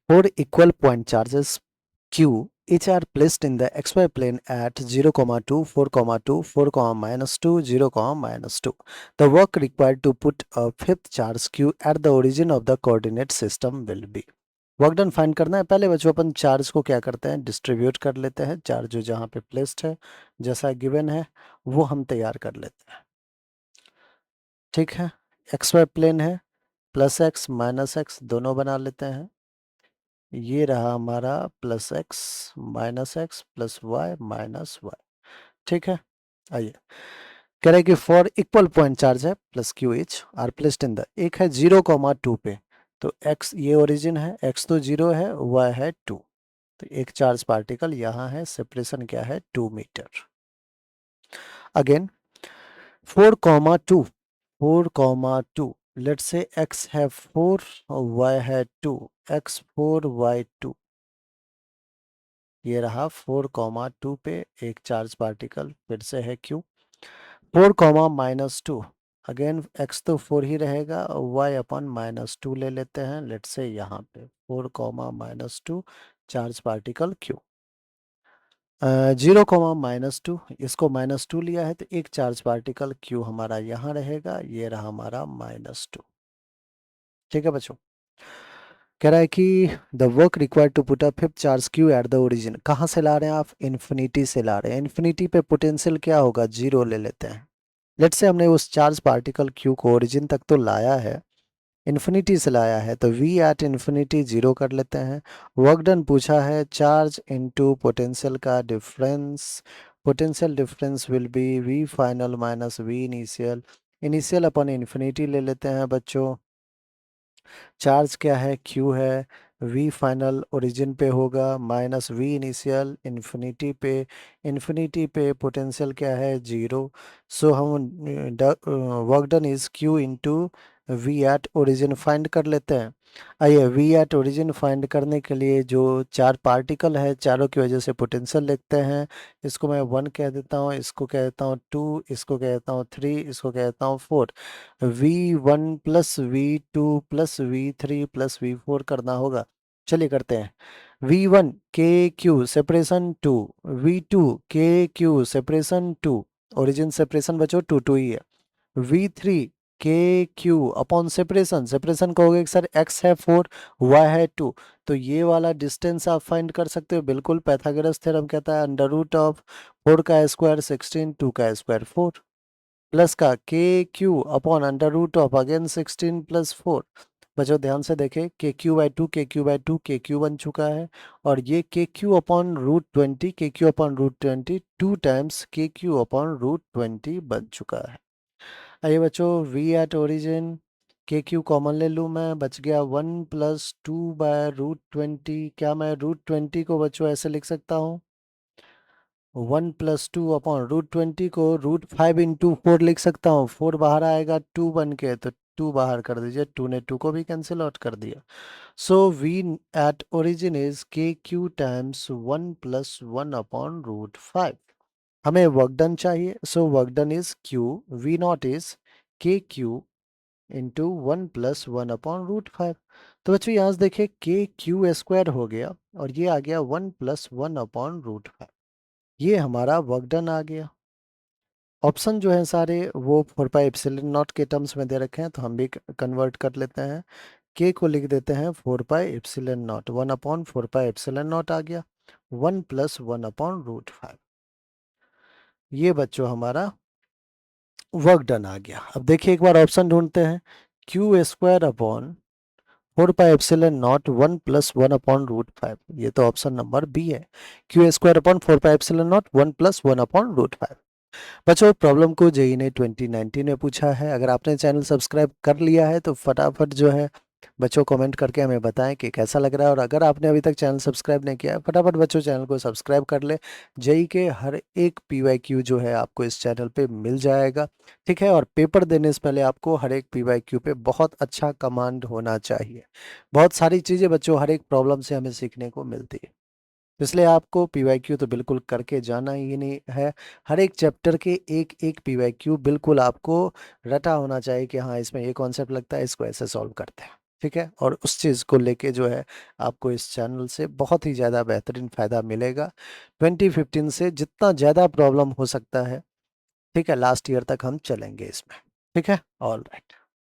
4 equal point charges Q each are placed in the xy plane at 0, 2, 4, 2, 4, minus 2, 0, minus 2. The work required to put a fifth charge Q at the origin of the coordinate system will be. Work done find करना है। पहले बच्चों अपन charge को क्या करते हैं, distribute कर लेते हैं। चार्ज जो जहाँ पे प्लेस्ड है जैसा गिवन है वो हम तैयार कर लेते हैं। ठीक है, एक्स वाई प्लेन है, प्लस एक्स माइनस एक्स दोनों बना लेते हैं। ये रहा हमारा plus X minus X plus Y minus Y. ठीक है, आइए कह रहे हैं कि फॉर इक्वल पॉइंट चार्ज है plus Q each are placed in the, एक है 0, 2 पे, तो x ये ओरिजिन है, x तो 0 है, y है 2, तो एक चार्ज पार्टिकल यहाँ है, सेपरेशन क्या है 2 metre. Again 4, 2, 4, 2, let's say x है 4 y है 2, x4 y2, ये रहा 4, 2 पे एक चार्ज पार्टिकल, फिर से है q। 4, -2, अगेन x तो 4 ही रहेगा, y अपन -2 ले लेते हैं, लेट्स से यहाँ पे 4, -2 चार्ज पार्टिकल q। 0, -2, इसको -2 लिया है तो एक चार्ज पार्टिकल q हमारा यहाँ रहेगा, ये रहा हमारा -2। ठीक है बच्चों, कह रहा है कि the work required to put a fifth charge Q at the origin, कहाँ से ला रहे हैं आप, इन्फिनिटी से ला रहे हैं। इन्फिनिटी पे पोटेंशियल क्या होगा, 0 ले लेते हैं। लेट्स से हमने उस चार्ज पार्टिकल क्यू को ओरिजिन तक तो लाया है, इन्फिनिटी से लाया है, तो v एट इन्फिनिटी 0 कर लेते हैं। वर्क डन पूछा है चार्ज इनटू पोटेंशियल का difference, potential difference will be v final minus v initial, initial upon infinity ले लेते हैं बच्चों। चार्ज क्या है, q है, v फाइनल ओरिजिन पे होगा माइनस v इनिशियल इन्फिनिटी पे पोटेंशियल क्या है 0। सो हम work done is q into V at origin find कर लेते हैं। आइए वी एट ओरिजिन फाइंड करने के लिए जो चार पार्टिकल है चारों की वजह से पोटेंशियल लिखते हैं। इसको मैं 1 कह देता हूँ, इसको कह देता हूँ 2, इसको कह देता हूँ 3, इसको कह देता हूँ 4। V1 plus V2 plus V3 plus V4 करना होगा। चलिए करते हैं। V1 के क्यू सेपरेशन 2, V2 के क्यू सेपरेशन 2, ओरिजिन सेपरेशन बचो 2 2 ही है। V3 के क्यू अपॉन सेपरेशन, सेपरेशन कहोगे कि सर x है 4 y है 2, तो ये वाला डिस्टेंस आप फाइंड कर सकते हो। बिल्कुल, पाइथागोरस थ्योरम कहता है अंडर रूट ऑफ 4 का स्क्वायर 16, 2 का स्क्वायर 4, प्लस का K Q upon under root of again 16 plus 4। बच्चों ध्यान से देखें, के क्यू बाई 2 के क्यू बाई 2 के क्यू बन चुका है, और ये के क्यू अपॉन रूट 20 के क्यू अपॉन रूट 20 2 टाइम्स के क्यू अपॉन रूट 20 बन चुका है। आइए बच्चों वी एट ओरिजिन के क्यू कॉमन ले लूँ मैं, बच गया 1 प्लस 2 बाय रूट 20। क्या मैं रूट 20 को बच्चों ऐसे लिख सकता हूँ, 1 प्लस 2 अपॉन रूट 20 को रूट 5 इंटू 4 लिख सकता हूँ। 4 बाहर आएगा 2 बन के, तो 2 बाहर कर दीजिए, 2 ने 2 को भी कैंसिल आउट कर दिया। So V at origin is K Q times 1 plus 1 upon root 5। हमें वर्क डन चाहिए, so work done is Q, V naught is K Q into 1 plus 1 upon root 5। तो बच्चों यहाँ से देखिए के क्यू स्क्वायर हो गया और ये आ गया 1 प्लस 1 अपॉन रूट 5, ये हमारा वर्क डन आ गया। ऑप्शन जो है सारे वो 4 पाई एप्सिलॉन नॉट के टर्म्स में दे रखे हैं, तो हम भी कन्वर्ट कर लेते हैं। के को लिख देते हैं 4 pi epsilon naught, 1/4 pi epsilon naught आ गया, 1 प्लस 1 अपॉन रूट 5। ये बच्चों हमारा वर्क डन आ गया। अब देखिए एक बार ऑप्शन ढूंढते हैं, Q square upon 4 pi epsilon naught 1 plus 1 upon root 5, ये तो ऑप्शन नंबर बी है, Q square upon 4 pi epsilon naught 1 plus 1 upon root 5। बच्चों प्रॉब्लम को जेई ने 2019 में पूछा है। अगर आपने चैनल सब्सक्राइब कर लिया है तो फटाफट जो है बच्चों कमेंट करके हमें बताएं कि कैसा लग रहा है, और अगर आपने अभी तक चैनल सब्सक्राइब नहीं किया है फटाफट बच्चों चैनल को सब्सक्राइब कर ले। जेई के हर एक पीवाईक्यू जो है आपको इस चैनल पे मिल जाएगा। ठीक है, और पेपर देने से पहले आपको हर एक पीवाईक्यू पे बहुत अच्छा कमांड होना चाहिए। बहुत सारी चीज़ें बच्चों हर एक प्रॉब्लम से हमें सीखने को मिलती है, इसलिए आपको पीवाईक्यू तो बिल्कुल करके जाना ही नहीं है। हर एक चैप्टर के एक एक पीवाईक्यू बिल्कुल आपको रटा होना चाहिए कि हाँ इसमें ये कॉन्सेप्ट लगता है, इसको ऐसे सॉल्व करते हैं। ठीक है, और उस चीज़ को लेके जो है आपको इस चैनल से बहुत ही ज़्यादा बेहतरीन फ़ायदा मिलेगा। 2015 से जितना ज़्यादा प्रॉब्लम हो सकता है, ठीक है, लास्ट ईयर तक हम चलेंगे इसमें। ठीक है, ऑल राइट।